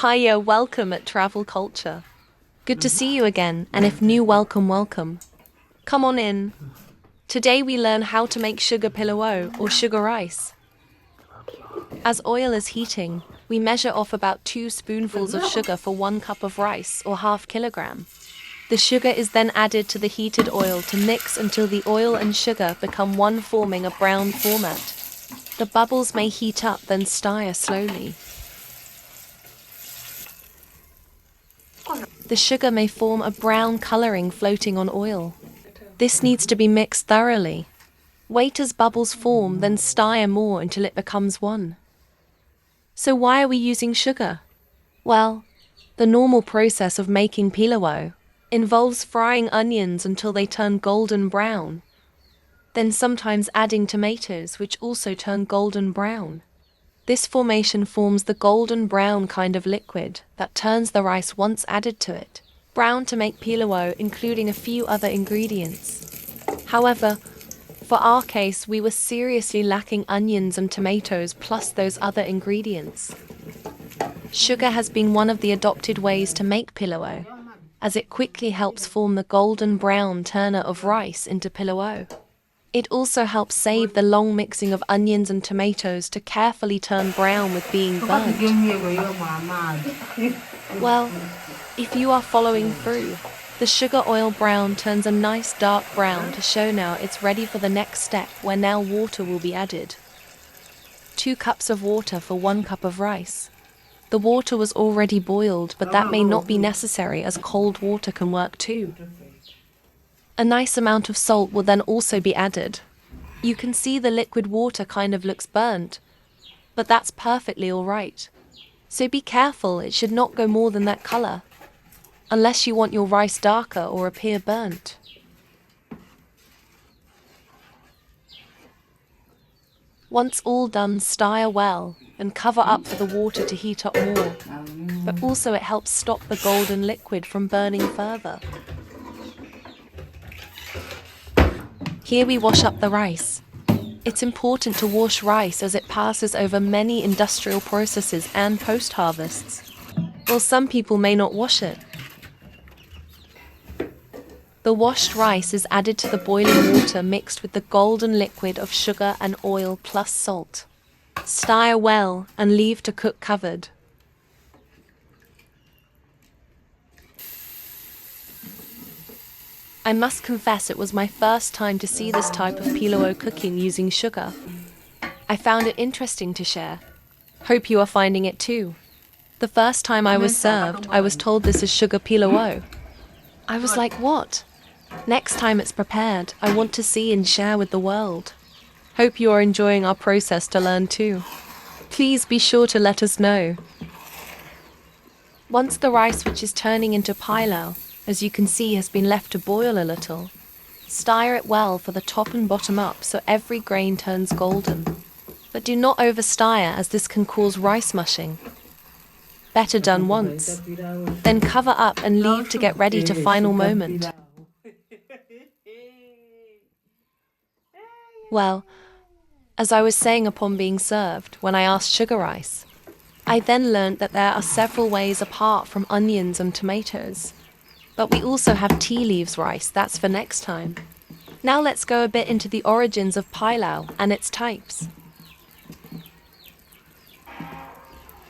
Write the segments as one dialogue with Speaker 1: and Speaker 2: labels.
Speaker 1: Hiya, welcome at Travel Culture. Good to see you again, and if new, welcome, welcome. Come on in. Today we learn how to make sugar pilawo or sugar rice. As oil is heating, we measure off about 2 spoonfuls of sugar for 1 cup of rice or half kilogram. The sugar is then added to the heated oil to mix until the oil and sugar become one, forming a brown format. The bubbles may heat up, then stir slowly. The sugar may form a brown coloring floating on oil. This needs to be mixed thoroughly. Wait as bubbles form, then stir more until it becomes one. So why are we using sugar? Well, the normal process of making pilawo involves frying onions until they turn golden brown, then sometimes adding tomatoes, which also turn golden brown. This formation forms the golden brown kind of liquid that turns the rice once added to it brown to make pilawo, including a few other ingredients. However, for our case, we were seriously lacking onions and tomatoes plus those other ingredients. Sugar has been one of the adopted ways to make pilawo, as it quickly helps form the golden brown turner of rice into pilawo. It also helps save the long mixing of onions and tomatoes to carefully turn brown with being burnt. Well, if you are following through, the sugar oil brown turns a nice dark brown to show now it's ready for the next step, where now water will be added. 2 cups of water for 1 cup of rice. The water was already boiled, but that may not be necessary as cold water can work too. A nice amount of salt will then also be added. You can see the liquid water kind of looks burnt, but that's perfectly alright. So be careful, it should not go more than that color, unless you want your rice darker or appear burnt. Once all done, stir well and cover up for the water to heat up more, but also it helps stop the golden liquid from burning further. Here we wash up the rice. It's important to wash rice as it passes over many industrial processes and post-harvests. While some people may not wash it. The washed rice is added to the boiling water mixed with the golden liquid of sugar and oil plus salt. Stir well and leave to cook covered. I must confess it was my first time to see this type of pilawo cooking using sugar. I found it interesting to share. Hope you are finding it too. The first time I was served, I was told this is sugar pilawo. I was like, what? Next time it's prepared, I want to see and share with the world. Hope you are enjoying our process to learn too. Please be sure to let us know. Once the rice, which is turning into pilawo, as you can see, has been left to boil a little, stir it well for the top and bottom up so every grain turns golden. But do not overstir, as this can cause rice mushing. Better done once. Then cover up and leave to get ready to final moment. Well, as I was saying upon being served, when I asked sugar rice, I then learnt that there are several ways apart from onions and tomatoes. But we also have tea leaves rice, that's for next time. Now let's go a bit into the origins of pilawo and its types.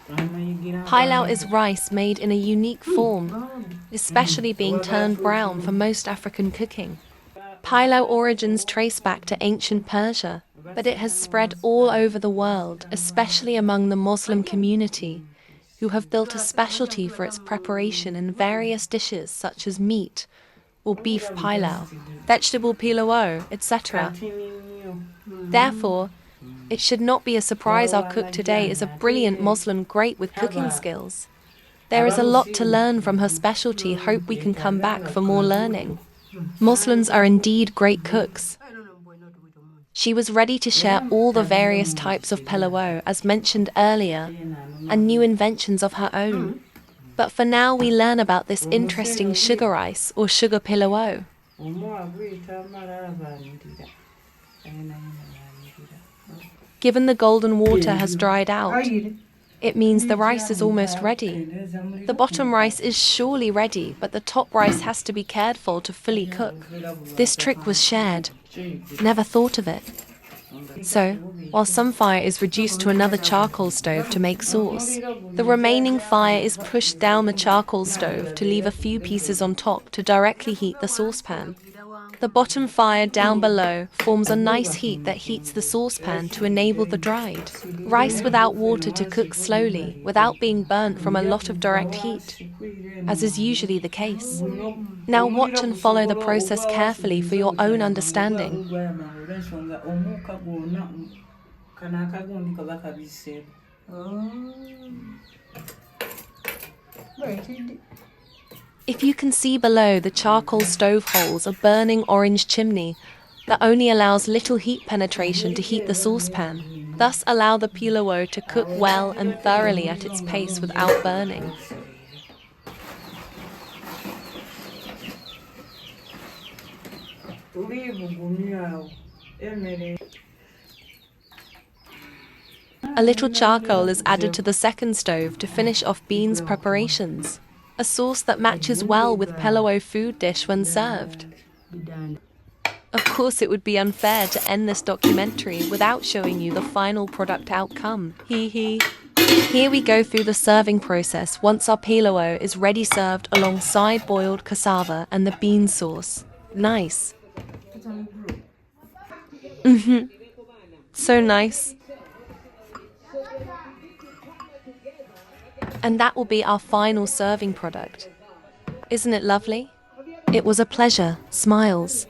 Speaker 1: Pilawo is rice made in a unique form, especially being turned brown for most African cooking. Pilawo origins trace back to ancient Persia, but it has spread all over the world, especially among the Muslim community, who have built a specialty for its preparation in various dishes such as meat or beef pilawo, vegetable pilawo, etc. Therefore, it should not be a surprise our cook today is a brilliant Muslim great with cooking skills. There is a lot to learn from her specialty. Hope we can come back for more learning. Muslims are indeed great cooks. She was ready to share all the various types of pilawo, as mentioned earlier, and new inventions of her own. But for now we learn about this interesting sugar rice or sugar pilawo. Given the golden water has dried out, It means the rice is almost ready. The bottom rice is surely ready, but the top rice has to be cared for to fully cook. This trick was shared. Never thought of it. So, while some fire is reduced to another charcoal stove to make sauce, the remaining fire is pushed down the charcoal stove to leave a few pieces on top to directly heat the saucepan. The bottom fire down below forms a nice heat that heats the saucepan to enable the dried rice without water to cook slowly without being burnt from a lot of direct heat, as is usually the case. Now watch and follow the process carefully for your own understanding. If you can see below, the charcoal stove holes a burning orange chimney that only allows little heat penetration to heat the saucepan, thus allow the pilawo to cook well and thoroughly at its pace without burning. A little charcoal is added to the second stove to finish off beans preparations, a sauce that matches well with Pilawo food dish when served. Of course, it would be unfair to end this documentary without showing you the final product outcome. Hehe. Here we go through the serving process once our pilawo is ready, served alongside boiled cassava and the bean sauce. Nice. So nice. And that will be our final serving product. Isn't it lovely? It was a pleasure. Smiles.